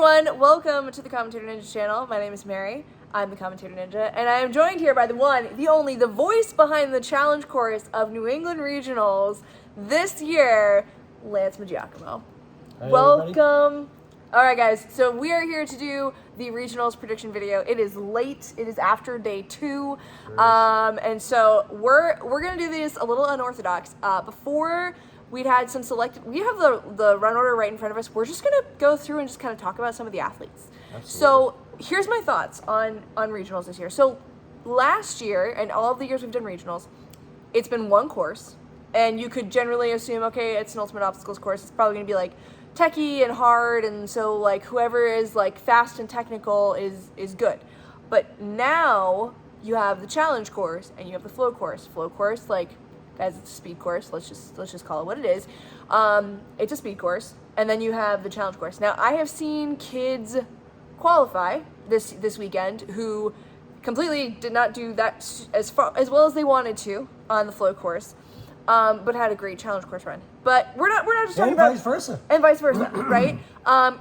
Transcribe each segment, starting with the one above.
everyone, welcome to the Commentator Ninja channel. My name is Mary. I'm the Commentator Ninja, and I am joined here by the one, the only, the voice behind the challenge chorus of New England Regionals this year, Lance Maggiacomo. Hi, welcome. Everybody. All right, guys, so we are here to do the regionals prediction video. It is late. It is after day 2. And so we're going to do this a little unorthodox. Before we'd had some selected, we have the run order right in front of us. We're just going to go through and just kind of talk about some of the athletes. Absolutely. So here's my thoughts on regionals this year. So last year, and all of the years we've done regionals, it's been one course. And you could generally assume, okay, it's an ultimate obstacles course. It's probably going to be like techie and hard, and so like whoever is like fast and technical is good. But now you have the challenge course and you have the flow course. Flow course, like, guys, it's a speed course. Let's just call it what it is. It's a speed course, and then you have the challenge course. Now I have seen kids qualify this weekend who completely did not do that as well as they wanted to on the flow course. But had a great challenge course run. But we're not just talking about and vice versa, right?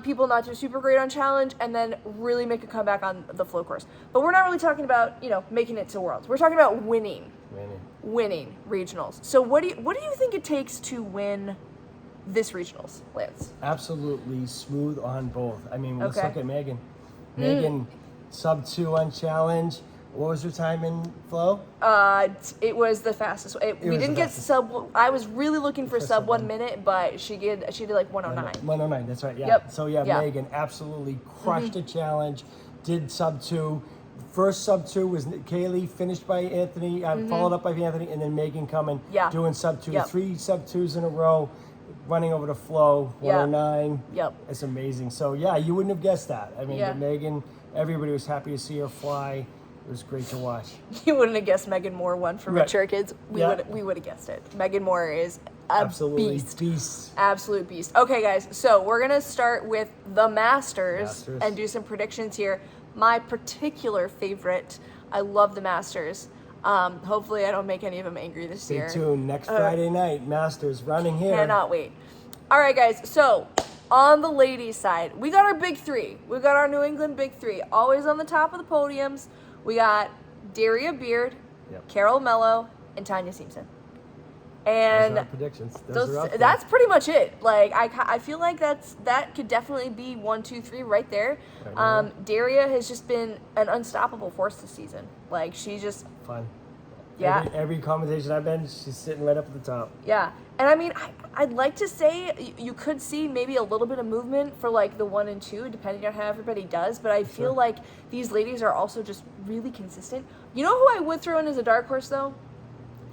People not do super great on challenge and then really make a comeback on the flow course. But we're not really talking about, making it to worlds. We're talking about winning regionals. So what do you think it takes to win this regionals, Lance? Absolutely smooth on both. I mean, let's Okay. look at Megan. Megan, sub 2 on challenge. What was her time in flow? It was the fastest. We didn't get sub. I was really looking for sub 1 minute, but she did like 109. 109, that's right. Yeah. Yep. So yeah, Megan absolutely crushed the challenge. Did sub 2. First sub 2 was Kaylee, finished by Anthony, followed up by Anthony, and then Megan coming, doing sub 2. Yep. 3 sub 2s in a row, running over the flow, 109. Yep. It's amazing. So yeah, you wouldn't have guessed that. I mean, Yeah. but Megan, everybody was happy to see her fly. It was great to watch. You wouldn't have guessed Megan Moore won for mature kids. We would have guessed it. Megan Moore is a beast. Absolute beast. Okay, guys, so we're gonna start with the Masters and do some predictions here. My particular favorite. I love the Masters. Hopefully I don't make any of them angry this year. Stay tuned. Next Friday night, Masters running here. Cannot wait. All right, guys. So on the ladies' side, we got our big 3. We got our New England big 3, always on the top of the podiums. We got Daria Beard, Carol Mello, and Tanya Simpson. And those are our predictions. Those are up there. That's pretty much it. Like I feel like that could definitely be 1, 2, 3 right there. Daria has just been an unstoppable force this season. Like she's just fun. Yeah. Every conversation I've been, she's sitting right up at the top. Yeah. And I mean, I'd like to say you could see maybe a little bit of movement for like the 1 and 2, depending on how everybody does. But I feel like these ladies are also just really consistent. You know who I would throw in as a dark horse though?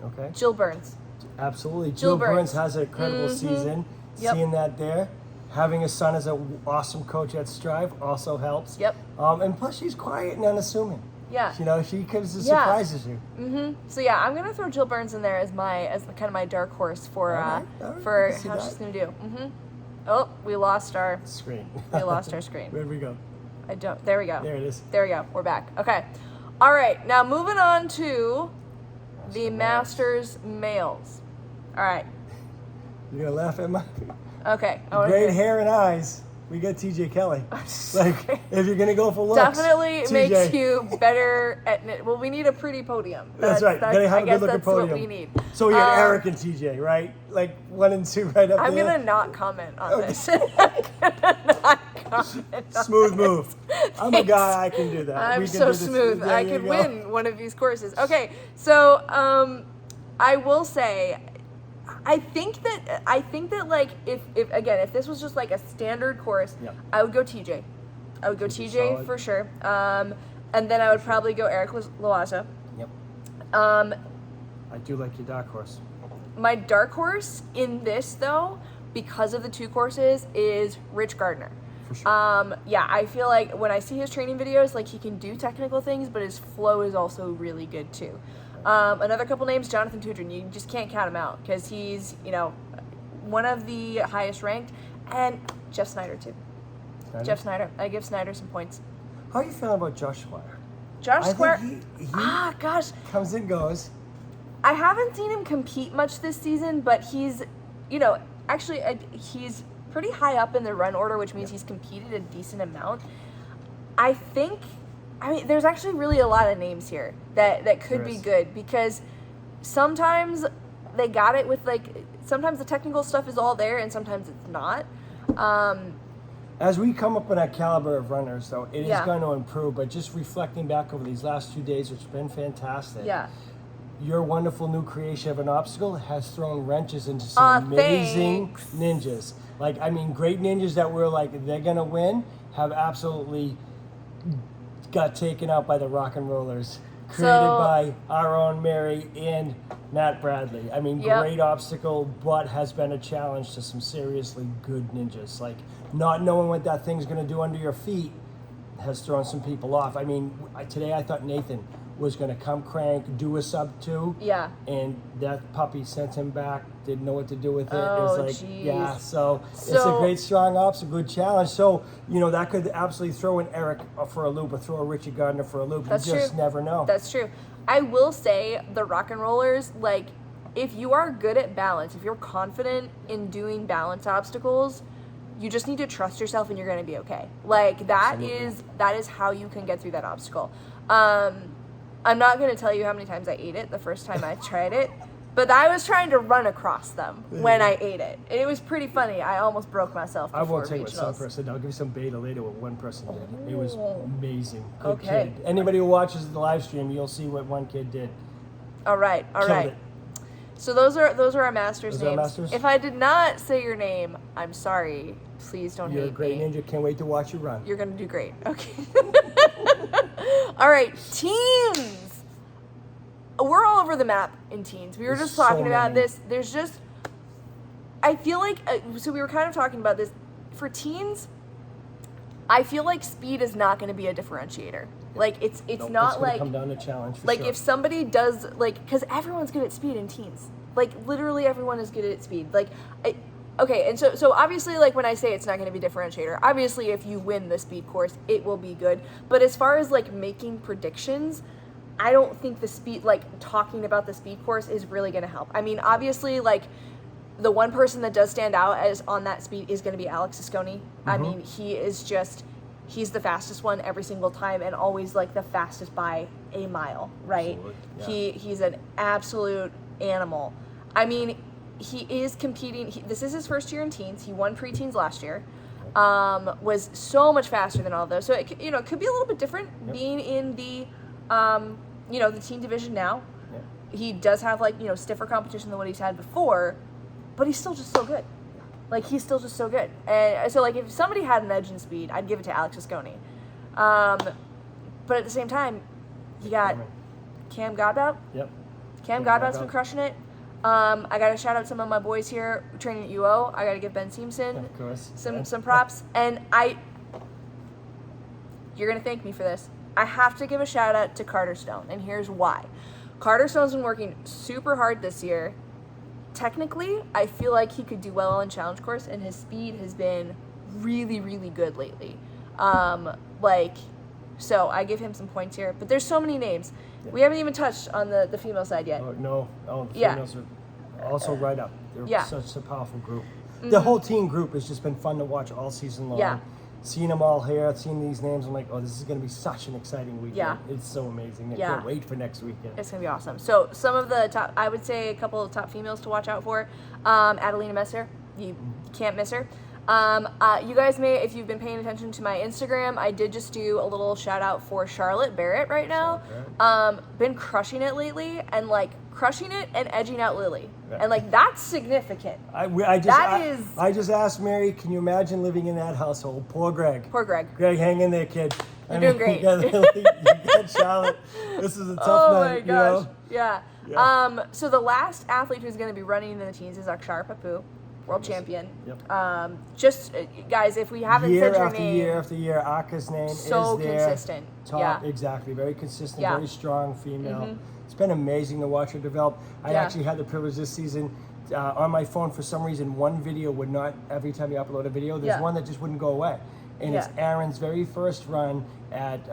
Okay. Jill Burns. Absolutely. Jill Burns has an incredible season. Yep. Seeing that there. Having a son as an awesome coach at Strive also helps. Yep. And plus she's quiet and unassuming. Yeah. she gives the surprises you. So yeah, I'm gonna throw Jill Burns in there as kind of my dark horse for for how she's gonna do. Oh, we lost our screen. We lost our screen. Where'd we go? There we go. There it is. There we go. We're back. Okay. All right. Now moving on to the Masters males. All right. You're gonna laugh at my Okay. great hair and eyes. We got TJ Kelly. Like, if you're gonna go for looks, definitely TJ. makes you better at. Well, we need a pretty podium. That's right. Gotta have I a guess good-looking that's podium. what we need. So we got Eric and TJ, right? Like 1 and 2 right up I'm there. gonna not comment on this. I'm gonna not comment. Smooth move. I'm a guy. I can do that. I'm We can so do this. smooth. There I you could go. win one of these courses. Okay, so I will say, I think that like if this was just like a standard course, I would go TJ. I would go TJ solid. for sure. And then I would probably go Eric Loaza. Yep. I do like your dark horse. My dark horse in this though, because of the 2 courses, is Rich Gardner. For sure. Yeah, I feel like when I see his training videos, like he can do technical things, but his flow is also really good too. Another couple names, Jonathan Tudrin. You just can't count him out because he's, one of the highest ranked. And Jeff Snyder too. Jeff Snyder. I give Snyder some points. How are you feeling about Josh Squire? Josh Squire. He gosh. comes and goes. I haven't seen him compete much this season, but he's, actually, he's pretty high up in the run order, which means he's competed a decent amount. I mean, there's actually really a lot of names here that could be good, because sometimes they got it with, like, sometimes the technical stuff is all there and sometimes it's not. As we come up with that caliber of runners, though, it is going to improve. But just reflecting back over these last 2 days, which have been fantastic. Yeah. Your wonderful new creation of an obstacle has thrown wrenches into some amazing ninjas. Like, I mean, great ninjas that were like, they're going to win, have absolutely got taken out by the rock and rollers. Created by our own Mary and Matt Bradley. I mean, great obstacle, but has been a challenge to some seriously good ninjas. Like, not knowing what that thing's going to do under your feet has thrown some people off. I mean, today I thought Nathan was going to come crank, do a sub-2. Yeah. And that puppy sent him back, didn't know what to do with it. Oh, it was like, geez. so it's a great, strong ops, a good challenge. So, that could absolutely throw an Eric for a loop or throw a Richie Gardner for a loop. That's you just never know. That's true. I will say the rock and rollers, like, if you are good at balance, if you're confident in doing balance obstacles, you just need to trust yourself and you're going to be okay. Like, that is how you can get through that obstacle. I'm not going to tell you how many times I ate it the first time I tried it, but I was trying to run across them when I ate it. And it was pretty funny. I almost broke myself before I won't take regionals. what some person did. I'll give you some beta later what one person did. It was amazing. Good kid. Anybody who watches the live stream, you'll see what one kid did. All right. Killed it. So those are our masters' Those are our names. masters? If I did not say your name, I'm sorry. Please don't hate me. You're a great ninja. Can't wait to watch you run. You're going to do great. Okay. All right, teens. We're all over the map in teens. We were just talking about this. There's just, I feel like, so we were kind of talking about this. For teens, I feel like speed is not going to be a differentiator. Like, it's not like, come down to challenge for like sure. if somebody does, like, because everyone's good at speed in teens. Like, literally everyone is good at speed. Like, okay, and so obviously, like, when I say it's not going to be a differentiator, obviously if you win the speed course, it will be good. But as far as, like, making predictions, I don't think the speed, like, talking about the speed course is really going to help. I mean, obviously, like, the one person that does stand out as on that speed is going to be Alex Asconi. I mean, he is just, he's the fastest one every single time and always, like, the fastest by a mile, right? Yeah. He's an absolute animal. I mean, he is competing. This is his first year in teens. He won preteens last year. Was so much faster than all of those. So it could be a little bit different being in the the teen division now. Yeah. He does have, like, stiffer competition than what he's had before, but he's still just so good. Like, he's still just so good. And so, like, if somebody had an edge in speed, I'd give it to Alex Asconi. But at the same time, you got Cam Godbout. Yep. Cam Godbout's been crushing it. I got to shout out some of my boys here training at UO. I got to give Ben Seamson of course. some props. And you're going to thank me for this. I have to give a shout out to Carter Stone, and here's why. Carter Stone's been working super hard this year. Technically, I feel like he could do well on challenge course, and his speed has been really, really good lately. So I give him some points here. But there's so many names. Yeah. We haven't even touched on the female side yet. No. The females are also right up. They're such a powerful group. Mm-hmm. The whole team group has just been fun to watch all season long. Yeah. Seeing them all here, seeing these names, I'm like, oh, this is going to be such an exciting weekend. Yeah. It's so amazing. I can't wait for next weekend. It's going to be awesome. So some of the top, I would say a couple of top females to watch out for. Adelina Messer, you can't miss her. You guys may, if you've been paying attention to my Instagram, I did just do a little shout out for Charlotte Barrett right now. Been crushing it lately, and, like, crushing it and edging out Lily. Yeah. And, like, that's significant. I just asked Mary, can you imagine living in that household? Poor Greg. Greg, hang in there, kid. You're doing great. You got Charlotte. This is a tough night. Oh my gosh. Yeah. So the last athlete who's going to be running in the teens is Akshar Papu, world champion. Yep. Just, guys, if we haven't said your name. Year after year, Aka's name is there. So consistent. Top, exactly. Very consistent, very strong female. Mm-hmm. It's been amazing to watch her develop. I actually had the privilege this season on my phone. For some reason, one video would not, every time you upload a video, there's one that just wouldn't go away. And it's Aaron's very first run at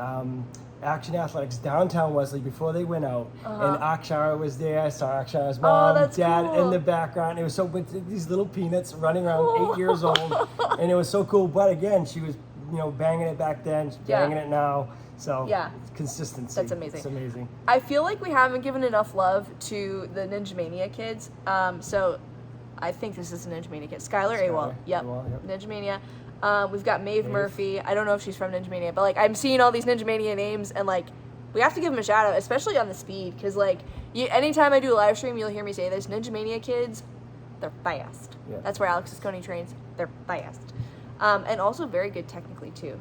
Action Athletics downtown Wesley before they went out, and Akshara was there. I saw Akshara's Oh, mom, that's dad cool. in the background. It was so with these little peanuts running around, 8 years old, and it was so cool. But again, she was banging it back then, she's Yeah. banging it now. So Yeah. consistency. That's amazing. It's amazing. I feel like we haven't given enough love to the Ninja Mania kids. So I think this is a Ninja Mania kid. Skylar Awal. Yep. Awal, yep. Ninja Mania. We've got Maeve Murphy. I don't know if she's from Ninja Mania, but like I'm seeing all these Ninja Mania names, and like we have to give them a shout out, especially on the speed, because like anytime I do a live stream, you'll hear me say this: Ninja Mania kids, they're fast. Yeah. That's where Alex Visconti trains. They're fast, and also very good technically too.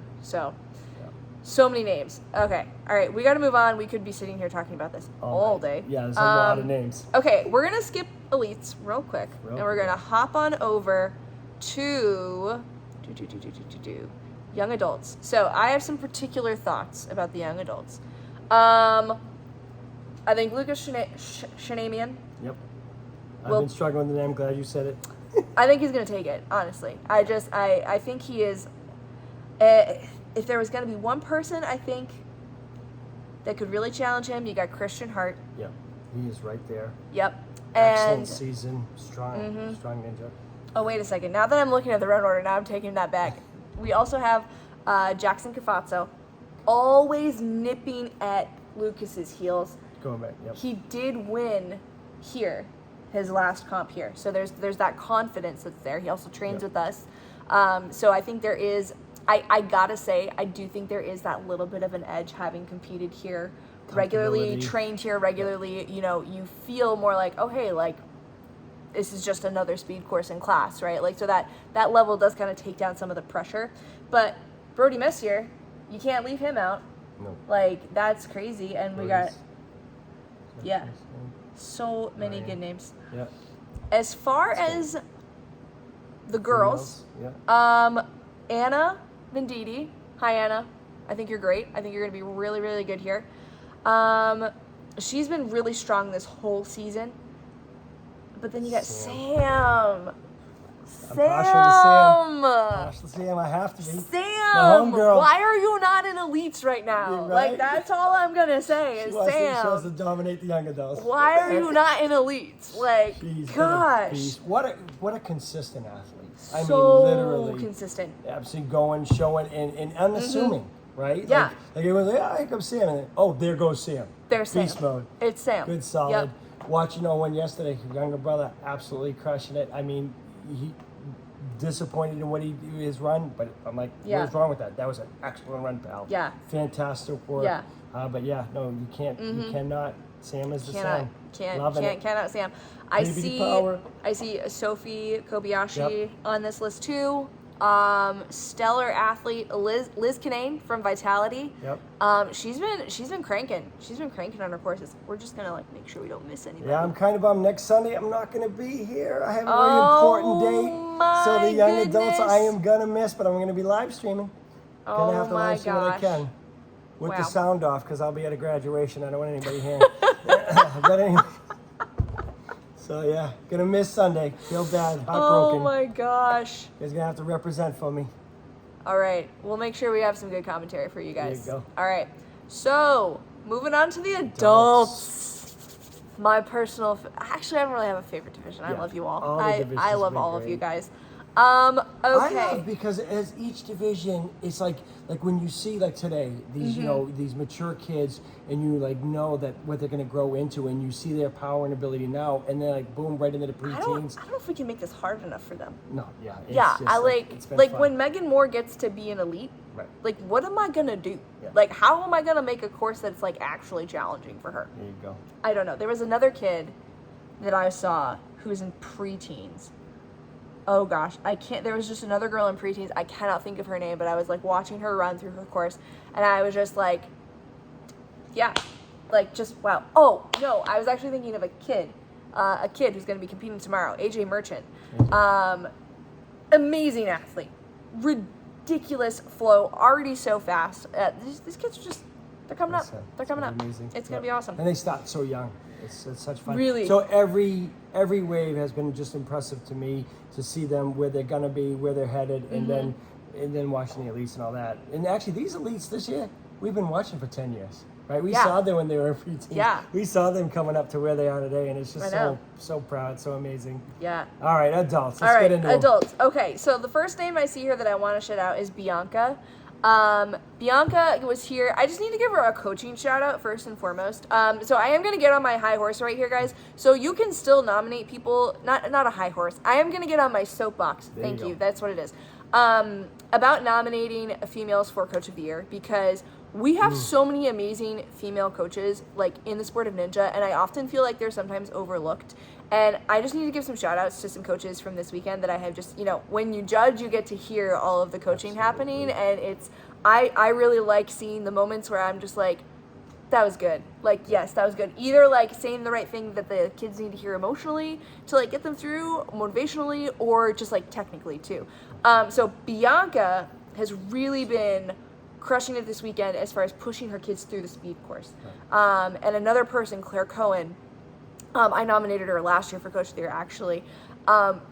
So many names. Okay, all right, we got to move on. We could be sitting here talking about this all day. Yeah, there's a lot of names. Okay, we're gonna skip elites real quick, and we're gonna hop on over to young adults. So I have some particular thoughts about the young adults. I think Lucas Shanamian. Yep. I've been struggling with the name. Glad you said it. I think he's gonna take it. Honestly, I think he is. If there was gonna be one person, I think that could really challenge him, you got Christian Hart. Yep. He is right there. Yep. Excellent And season. Strong ninja. oh, wait a second. Now that I'm looking at the run order, now I'm taking that back. We also have Jackson Cafazzo, always nipping at Lucas's heels. Going back. Yep. He did win here, his last comp here. So there's that confidence that's there. He also trains with us. So I think there is, I gotta say, I do think there is that little bit of an edge having competed here regularly, trained here regularly. You feel more like, oh, hey, like, this is just another speed course in class, right? Like, so that level does kind of take down some of the pressure. But Brody Messier, you can't leave him out. No. Like, that's crazy. And we got, Yeah. so many good names. Yeah. As far as the girls, Yeah. Anna Venditti. Hi, Anna. I think you're great. I think you're going to be really, really good here. She's been really strong this whole season. But then you got Sam. I'm partial to Sam. I have to be. Sam, My homegirl. why are you not in elites right now? You're Like, right. that's all I'm going to say is She wants Sam. to dominate the young adults. Why are you not in elites? Like, She's gosh. a beast. What a consistent athlete. I mean, So literally consistent. absolutely going, showing, and unassuming, right? Yeah. Like it was like, oh, here comes Sam. And then, oh, there goes Sam. There's Sam. Beast mode. It's Sam. Good, solid. Yep. Watching one yesterday, your younger brother absolutely crushing it. I mean, he disappointed in what his run, but I'm like, Yeah. what's wrong with that? That was an excellent run, pal. Yeah. Fantastic work. Yeah. But yeah, no, you can't. You cannot. Sam is the Sam. Loving it. Cannot Sam. Baby power. I see Sophie Kobayashi Yep. on this list too. Stellar athlete Liz Kinane from Vitality. Yep. She's been cranking. She's been cranking on her courses. We're just gonna like make sure we don't miss anybody. Yeah, I'm kind of bummed. Next Sunday, I'm not going to be here. I have a very important date. So the young adults, I am going to miss, but I'm going to be live streaming. Going to have to live stream what I can. With the sound off, because I'll be at a graduation. I don't want anybody hearing. But anyway. So yeah, going to miss Sunday. Feel bad. Heartbroken. Oh my gosh. You guys going to have to represent for me. All right, we'll make sure we have some good commentary for you guys. There you go. All right, so moving on to the adults. My personal, actually, I don't really have a favorite division. I love you all. All the I divisions love have all been of you great. guys. I Okay. love because as each division, it's like when you see like today these these mature kids and you like know that what they're going to grow into and you see their power and ability now and then like boom right into the I preteens. don't know if we can make this hard enough for them. No, yeah, it's Yeah, just, I it's been like fun. when Megan Moore gets to be an elite. Right. Like, what am I gonna do? Yeah. Like, how am I gonna make a course that's like actually challenging for her? There you go. I don't know. There was another kid that I saw who was in preteens. Oh gosh, I can't. There was just another girl in preteens. I cannot think of her name, but I was like watching her run through her course, and I was just like, yeah, like just wow. Oh no, I was actually thinking of a kid who's going to be competing tomorrow, AJ Merchant. Amazing athlete, ridiculous flow, already so fast. These kids are just, they're coming up. They're coming up. Amazing. It's going to be awesome. And they start so young. It's such fun. Really. So every wave has been just impressive to me to see them where they're gonna be, where they're headed, and then watching the elites and all that. And actually, these elites this year, we've been watching for 10 years, right? We Yeah. saw them when they were preteens. Yeah. We saw them coming up to where they are today, and it's just I know. so proud, so amazing. Yeah. All right, adults. All Let's right, get into 'em. adults. Okay, so the first name I see here that I want to shout out is Bianca. Bianca was here. I just need to give her a coaching shout out first and foremost. So I am gonna get on my high horse right here, guys. So you can still nominate people. Not a high horse. I am gonna get on my soapbox. There Thank you you. go. That's what it is. About nominating females for Coach of the Year, because we have so many amazing female coaches like in the sport of ninja, and I often feel like they're sometimes overlooked. And I just need to give some shout outs to some coaches from this weekend that I have just, when you judge, you get to hear all of the coaching happening. And I really like seeing the moments where I'm just like, that was good. Like, yes, that was good. Either like saying the right thing that the kids need to hear emotionally to like get them through motivationally, or just like technically too. So Bianca has really been crushing it this weekend as far as pushing her kids through the speed course. And another person, Claire Cohen, I nominated her last year for Coach of the Year, actually.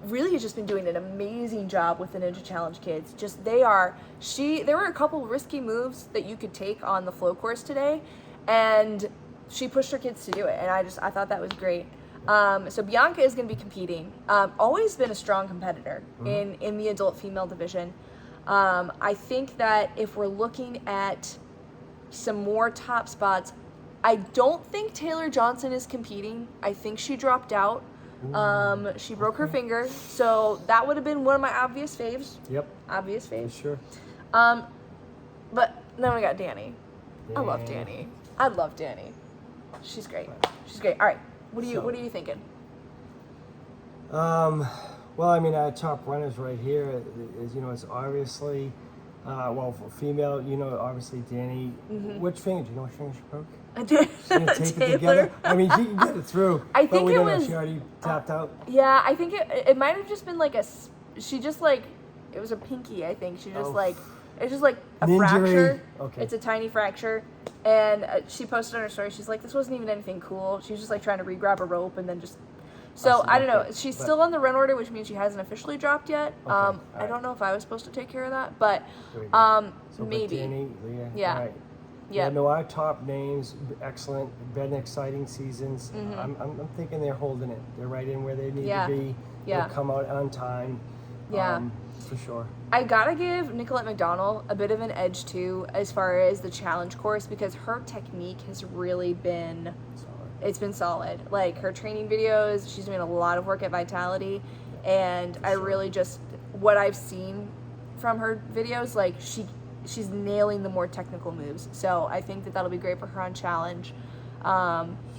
Really has just been doing an amazing job with the Ninja Challenge kids. There were a couple risky moves that you could take on the flow course today, and she pushed her kids to do it, and I thought that was great. So Bianca is going to be competing. Always been a strong competitor in the adult female division. I think that if we're looking at some more top spots, I don't think Taylor Johnson is competing. I think she dropped out. She broke her finger, so that would have been one of my obvious faves. Yep. Obvious For faves. sure. But then we got Danny. I love Danny. I love Danny. She's great. She's great. All right. What are you thinking? Well, I mean, our top runners right here is, it's obviously, for female, obviously Danny. Which finger? Do you know which finger she broke? She's gonna tape it together. I mean, she can get it through. I think but we it don't know. was. She already tapped out. Yeah, I think it might have just been like she just like, it was a pinky, I think. She just it's just like a Ninja-y. fracture. Okay. It's a tiny fracture. And she posted on her story, she's like, this wasn't even anything cool. She was just like trying to re-grab a rope and then just. So I don't know. She's still on the run order, which means she hasn't officially dropped yet. Okay, I don't know if I was supposed to take care of that, but So, maybe. Danny, Leah. Yeah. All right. Yeah. No, our top names, excellent, been exciting seasons. I'm thinking they're holding it. They're right in where they need to be. Yeah. They'll come out on time. Yeah. For sure. I gotta give Nicolette McDonald a bit of an edge too, as far as the challenge course, because her technique has really been, it's been solid. Like her training videos, she's doing a lot of work at Vitality, and I really just, what I've seen from her videos, like she's nailing the more technical moves. So I think that that'll be great for her on challenge.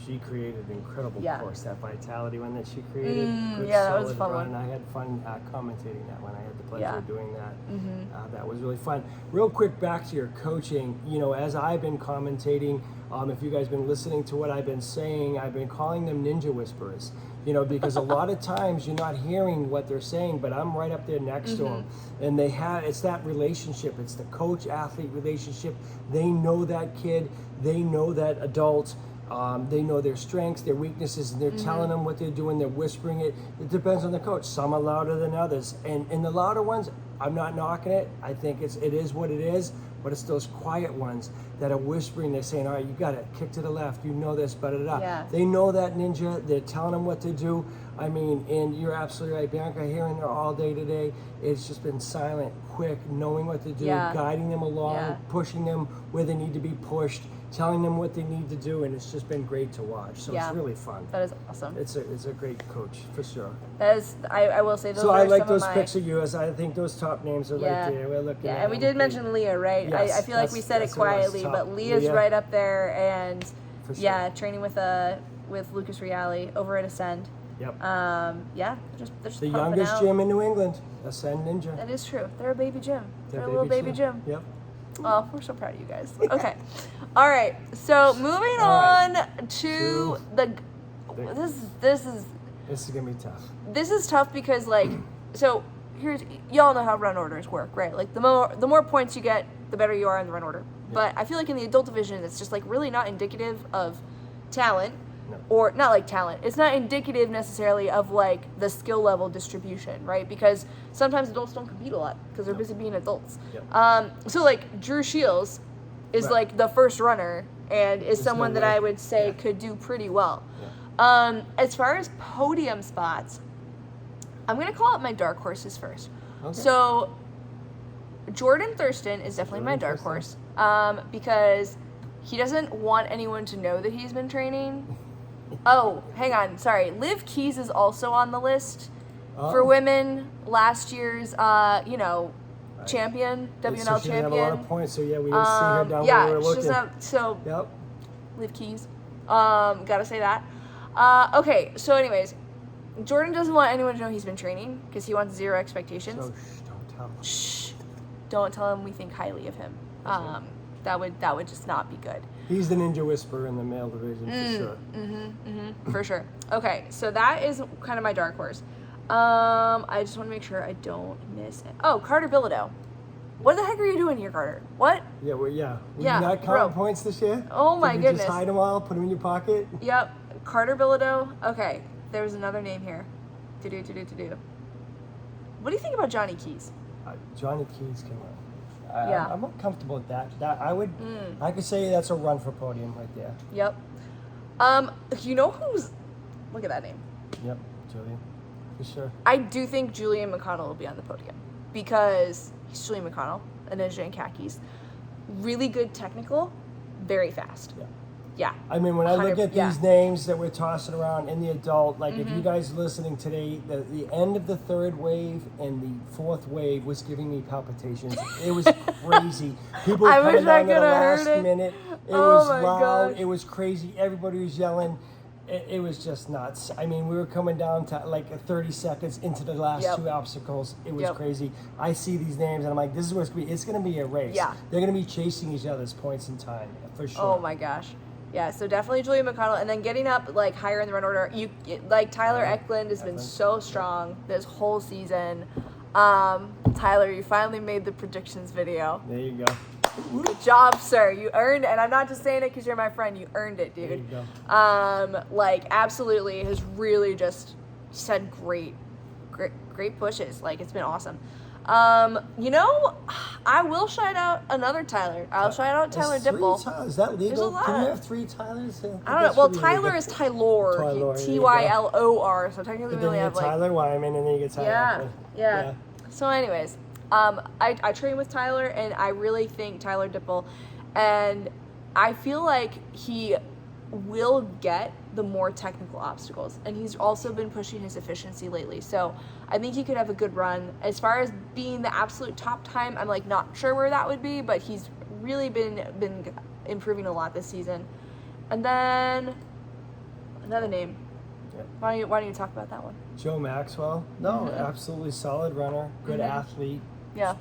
She created an incredible course, that Vitality one that she created. Good, that was a solid fun run. one. I had fun commentating that one. I had the pleasure of doing that. That was really fun. Real quick, back to your coaching. As I've been commentating, if you guys been listening to what I've been saying, I've been calling them ninja whisperers. Because a lot of times you're not hearing what they're saying, but I'm right up there next to them. And it's that relationship. It's the coach-athlete relationship. They know that kid. They know that adult. They know their strengths, their weaknesses, and they're telling them what they're doing. They're whispering it. It depends on the coach. Some are louder than others. And the louder ones, I'm not knocking it. I think it is what it is. But it's those quiet ones that are whispering. They're saying, all right, you got it. Kick to the left. You know this, da-da-da. Yeah. They know that ninja. They're telling them what to do. I mean, and you're absolutely right, Bianca, hearing her all day today. It's just been silent, quick, knowing what to do, guiding them along, pushing them where they need to be pushed, telling them what they need to do, and it's just been great to watch. So it's really fun. That is awesome. It's a great coach, for sure. That is, I will say those so are I like some those of my... picks of yours. I think those top names are right there. We're looking at and we did mention Leah, right? Yes, I feel like we said it quietly, but Leah's right up there, and training with Lucas Reale over at Ascend. Yep. Just the youngest gym in New England, Ascend Ninja. That is true. They're a baby gym. They're a a little baby gym. Yep. Oh, we're so proud of you guys. Okay. All right. So moving on to the. This is gonna be tough. This is tough because y'all know how run orders work, right? Like the more points you get, the better you are in the run order. Yeah. But I feel like in the adult division, it's just like really not indicative of talent. No. Or not like talent. It's not indicative necessarily of like the skill level distribution, right? Because sometimes adults don't compete a lot because they're busy being adults. Yep. So like Drew Shields is like the first runner and is someone that I would say could do pretty well. Yeah. As far as podium spots, I'm going to call out my dark horses first. Okay. So Jordan Thurston is definitely my dark horse because he doesn't want anyone to know that he's been training. Oh, hang on. Sorry. Liv Keys is also on the list for women. Last year's, champion, WNL so she champion. had a lot of points, so yeah, we didn't see her down where we were looking. So Liv Keys. Gotta say that. Okay, so anyways, Jordan doesn't want anyone to know he's been training because he wants zero expectations. So don't tell him. Shh. Don't tell him we think highly of him. That would just not be good. He's the ninja whisperer in the male division for sure. For sure. Okay, so that is kind of my dark horse. I just want to make sure I don't miss it. Oh, Carter Bilodeau. What the heck are you doing here, Carter? What? Yeah, Were you Yeah, not counting points this year? Oh my Did you goodness. just hide them all, put them in your pocket? Yep. Carter Bilodeau. Okay, there's another name here. What do you think about Johnny Keys? Johnny Keys can run. I'm not comfortable with that. I could say that's a run for podium right there. Yep. You know who's? Look at that name. Yep, Julian, for sure. I do think Julian McConnell will be on the podium because he's Julian McConnell, a ninja in khakis. Really good technical, very fast. Yeah. I mean, when I look at these names that we're tossing around in the adult, like if you guys are listening today, the end of the third wave and the fourth wave was giving me palpitations. It was crazy. People were coming down at the last minute. It was loud. Gosh. It was crazy. Everybody was yelling. It was just nuts. I mean, we were coming down to like 30 seconds into the last two obstacles. It was crazy. I see these names and I'm like, this is what it's going to be a race. Yeah. They're going to be chasing each other's points in time for sure. Oh my gosh. Yeah, so definitely Julian McConnell, and then getting up like higher in the run order. Tyler Eklund has been so strong this whole season. Tyler, you finally made the predictions video. There you go. Good job, sir. You earned it, and I'm not just saying it because you're my friend. You earned it, dude. There you go. Absolutely has really just had great pushes. Like it's been awesome. I will shout out another Tyler. I'll shout out Tyler Dipple. Is that legal? There's a Can lot. you have 3 Tylers? I don't know. Well, Tyler is Tylor. Tylor. So technically we only have like Tyler Wyman, and then you get Tyler. Yeah. So, anyways, I train with Tyler, and I really think Tyler Dipple, and I feel like he will get the more technical obstacles, and he's also been pushing his efficiency lately, so I think he could have a good run. As far as being the absolute top time, I'm like not sure where that would be, but he's really been improving a lot this season. And then another name. Why don't you talk about that one? Joe Maxwell. No, absolutely solid runner, good athlete. Yeah.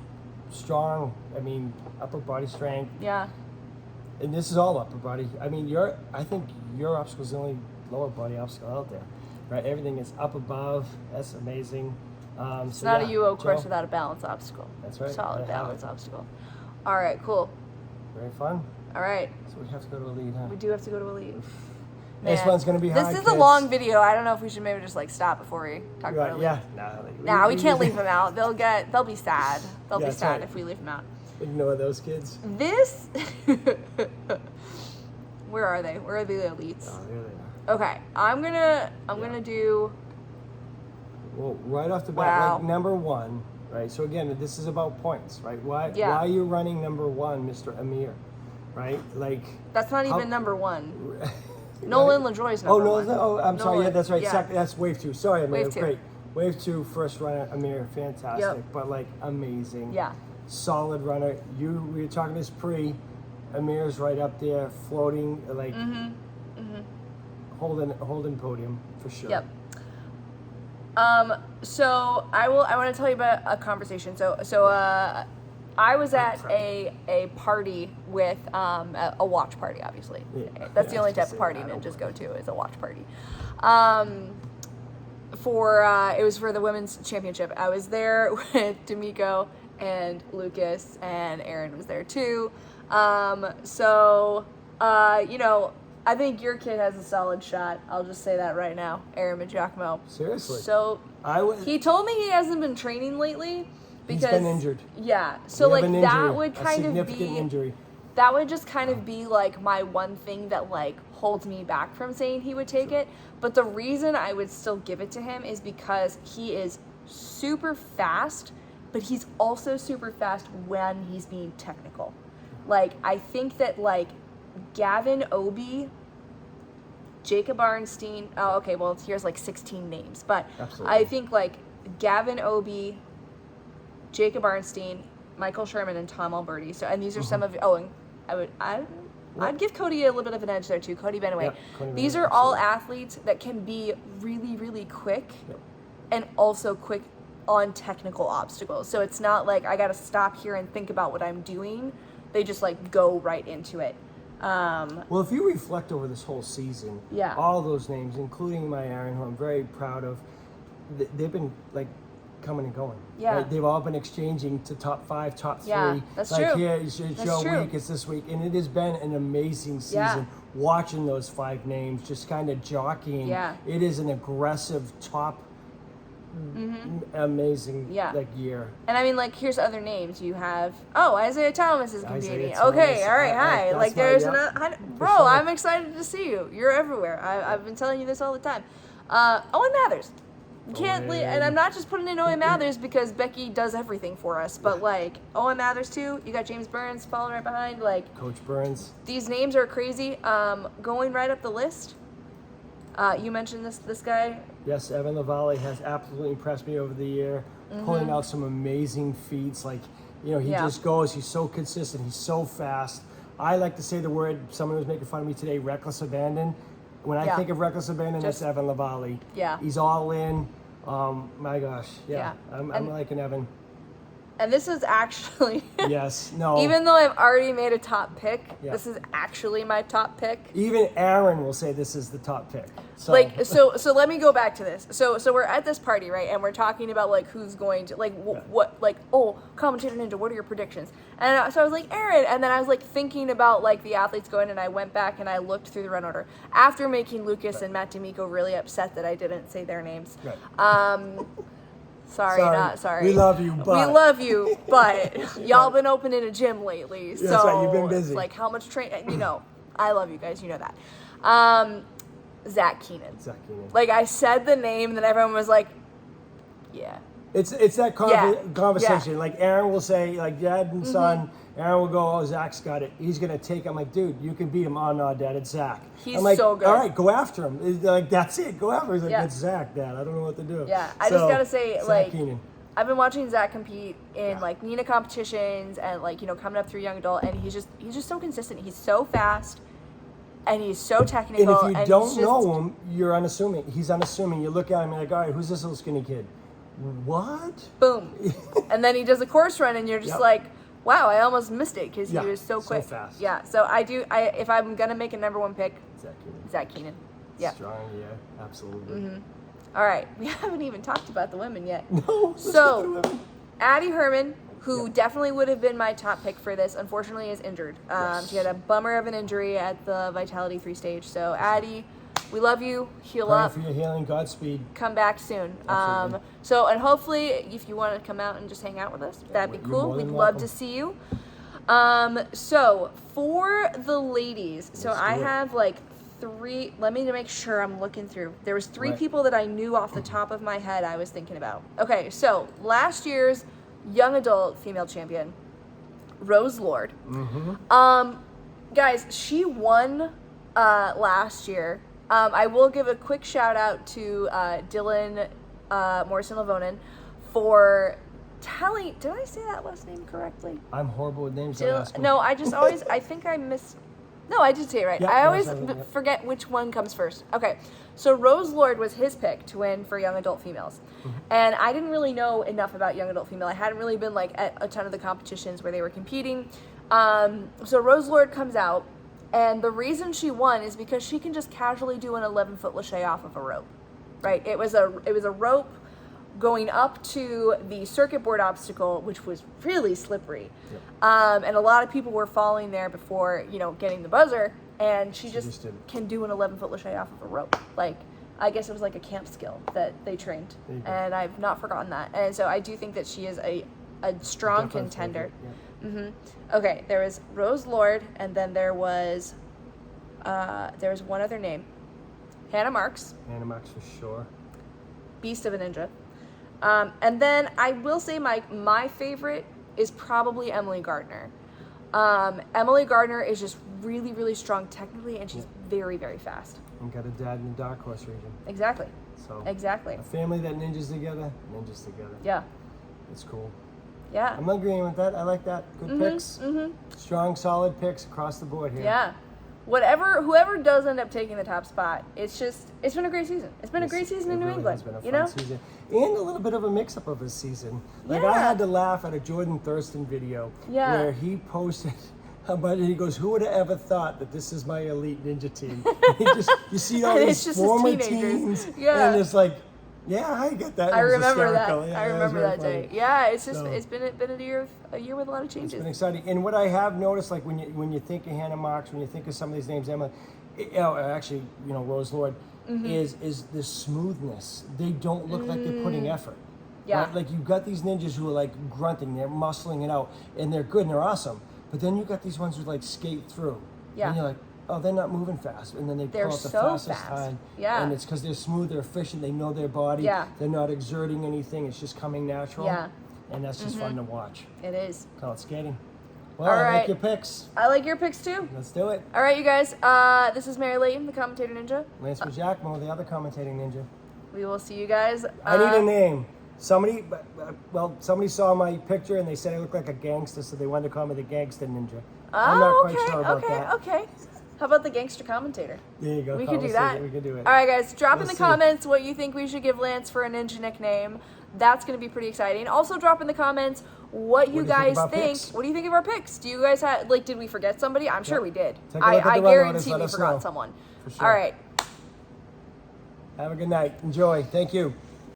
Strong. I mean, upper body strength. Yeah. And this is all upper body. I mean, I think your obstacle is the only lower body obstacle out there, right? Everything is up above. That's amazing. It's not a UO course without a balance obstacle. That's right. Solid balance obstacle. All right, cool. Very fun. All right. So we have to go to Elite, huh? We do have to go to Elite. This one's going to be hard. This is a long video. I don't know if we should maybe just like stop before we talk about Elite. Yeah. We can't leave them out. They'll be sad. They'll be sad if we leave them out. Ignore those kids. This. Where are they? Where are the elites? Oh, there they are. Okay, I'm gonna do. Well, right off the bat, like number 1, right? So again, this is about points, right? Why are you running number 1, Mr. Amir? Right? Like that's not even number 1. Nolan LaJoie's number 1. I'm sorry. Yeah, that's right. Yeah. That's wave 2. Sorry, Amir. Wave 2. Great. Wave 2, first runner, Amir, fantastic. But like amazing. Yeah. Solid runner. We were talking this Amir's right up there, floating, like holding podium for sure. Yep. So I want to tell you about a conversation. So I was at a party with a watch party, obviously. Yeah. That's the only type of party ninjas go to is a watch party. It was for the women's championship. I was there with D'Amico and Lucas, and Aaron was there too. I think your kid has a solid shot. I'll just say that right now, Aaron Maggiacomo. Seriously. So he told me he hasn't been training lately because he's been injured. Yeah. So like that would kind of be injury. that would just kind of be like my one thing that like holds me back from saying he would take it. But the reason I would still give it to him is because he is super fast, but he's also super fast when he's being technical. Like, I think that like Gavin Obi, Jacob Arnstein, oh, okay, well, here's like 16 names, but Absolutely. I think like Gavin Obi, Jacob Arnstein, Michael Sherman, and Tom Alberti. So, and these are some of, and I'd give Cody a little bit of an edge there too. Cody Benaway. These are all athletes that can be really, really quick, and also quick on technical obstacles. So it's not like I got to stop here and think about what I'm doing. They just like go right into it. Well, if you reflect over this whole season, all those names, including my Aaron, who I'm very proud of, they've been like coming and going. Yeah. Right? They've all been exchanging to top 5, top 3. Yeah, that's like true. Here, it's your week, it's this week. And it has been an amazing season watching those 5 names, just kind of jockeying. Yeah. It is an aggressive top amazing like year. And I mean, like, here's other names. You have Isaiah Thomas is competing. Isaiah Thomas, okay, all right, hi. Like, there's bro. sure. I'm excited to see you. You're everywhere. I've been telling you this all the time. Owen Mathers. You can't leave, and I'm not just putting in Owen Mathers because Becky does everything for us, but like Owen Mathers too. You got James Burns following right behind. Like Coach Burns. These names are crazy. Going right up the list. You mentioned this guy. Yes, Evan Lavallee has absolutely impressed me over the year, pulling out some amazing feats. Like, he just goes, he's so consistent, he's so fast. I like to say the word, someone was making fun of me today, reckless abandon. When I think of reckless abandon, it's Evan Lavallee. Yeah. He's all in. My gosh. Yeah. I'm liking Evan. And this is actually yes, no. Even though I've already made a top pick, this is actually my top pick. Even Aaron will say this is the top pick. So. So let me go back to this. So we're at this party, right? And we're talking about like who's going to commentator ninja, what are your predictions? And so I was like Aaron, and then I was like thinking about like the athletes going, and I went back and I looked through the run order after making Lucas and Matt D'Amico really upset that I didn't say their names. Right. Sorry, not sorry. We love you, but y'all been opening a gym lately, so that's right, you've been busy. It's like how much I love you guys, you know that. Zach Keenan. Like I said the name, and then everyone was like, yeah. It's that conversation. Yeah. Like Aaron will say, like dad and son. Aaron will go, oh, Zach's got it. He's gonna take. I'm like, dude, you can beat him. Oh no, Dad, it's Zach. He's I'm like, so good. All right, go after him. He's like, that's it. Go after him. He's like, it's Zach, Dad. I don't know what to do. Yeah, I just gotta say, Zach like, Keenan. I've been watching Zach compete in like Nina competitions and like coming up through young adult, and he's just so consistent. He's so fast, and he's so technical. And if you don't know him, you're unassuming. He's unassuming. You look at him and you're like, all right, who's this little skinny kid? What? Boom. And then he does a course run, and you're just like, wow, I almost missed it because he was so quick. So fast. Yeah, so if I'm going to make a number one pick, Zach Keenan. Yeah. Strong, yeah, absolutely. All right, we haven't even talked about the women yet. No. So, Addie Herman, who definitely would have been my top pick for this, unfortunately is injured. She had a bummer of an injury at the Vitality 3 stage. So, Addie, we love you. Heal up. Pray for your healing. Godspeed. Come back soon. Absolutely. And hopefully, if you want to come out and just hang out with us, that'd be cool. We'd love to see you. So for the ladies, I have like 3. Let me make sure I'm looking through. There was 3 people that I knew off the top of my head I was thinking about. Okay, so last year's young adult female champion, Rose Lord. Guys, she won last year. I will give a quick shout out to Dylan Morrison Lavonin for telling. Did I say that last name correctly? I'm horrible with names. No, I just always. I think I miss. No, I did say it right. Yeah, I always forget which one comes first. Okay, so Rose Lord was his pick to win for young adult females, and I didn't really know enough about young adult female. I hadn't really been like at a ton of the competitions where they were competing. So Rose Lord comes out. And the reason she won is because she can just casually do an 11-foot lache off of a rope, right? It was a rope going up to the circuit board obstacle, which was really slippery. And a lot of people were falling there before, getting the buzzer. And she just can do an 11-foot lache off of a rope. Like, I guess it was like a camp skill that they trained. And I've not forgotten that. And so I do think that she is a strong contender. Okay, there was Rose Lord, and then there was one other name. Hannah Marks. Hannah Marks for sure. Beast of a Ninja. And then I will say my favorite is probably Emily Gardner. Emily Gardner is just really, really strong technically, and she's very, very fast. And got a dad in the Dark Horse region. Exactly. So exactly. A family that ninjas together. Yeah. It's cool. Yeah. I'm agreeing with that. I like that. Good picks. Strong, solid picks across the board here. Yeah. Whoever does end up taking the top spot, it's been a great season. It's been a great season in New England. It's been a fun you know? season. And a little bit of a mix-up of a season. Like I had to laugh at a Jordan Thurston video where he posted he goes, "Who would have ever thought that this is my elite ninja team?" You see all these former teens, and it's like, yeah, I get that. I remember that. Yeah, I remember that day. Yeah, it's just it's been a year with a lot of changes. It's been exciting. And what I have noticed, like when you think of Hannah Marks, when you think of some of these names, Emma, actually, Rose Lord, is the smoothness. They don't look like they're putting effort. Yeah. Right? Like you've got these ninjas who are like grunting, they're muscling it out, and they're good and they're awesome. But then you've got these ones who like skate through. Yeah. And you're like, oh, they're not moving fast. And then they're pull out the so fastest fast. time. Yeah. And it's because they're smooth, they're efficient, they know their body. Yeah. They're not exerting anything. It's just coming natural. Yeah. And that's just fun to watch. It is. Call it skating. Well, All I right. like your picks. I like your picks too. Let's do it. All right, you guys. This is Mary Lee, the commentator ninja. Lance Maggiacomo, the other commentating ninja. We will see you guys. I need a name. Somebody saw my picture and they said I look like a gangster, so they wanted to call me the Gangster Ninja. I'm not quite sure about that. Okay. How about the gangster commentator? There you go. We could do that. We could do it. All right, guys. Drop in the see. comments what you think we should give Lance for a ninja nickname. That's going to be pretty exciting. Also, drop in the comments what you guys think. What do you think of our picks? Do you guys have did we forget somebody? I'm sure we did. Take a look at I the run guarantee notice, let we us forgot know. someone. For sure. All right. Have a good night. Enjoy. Thank you.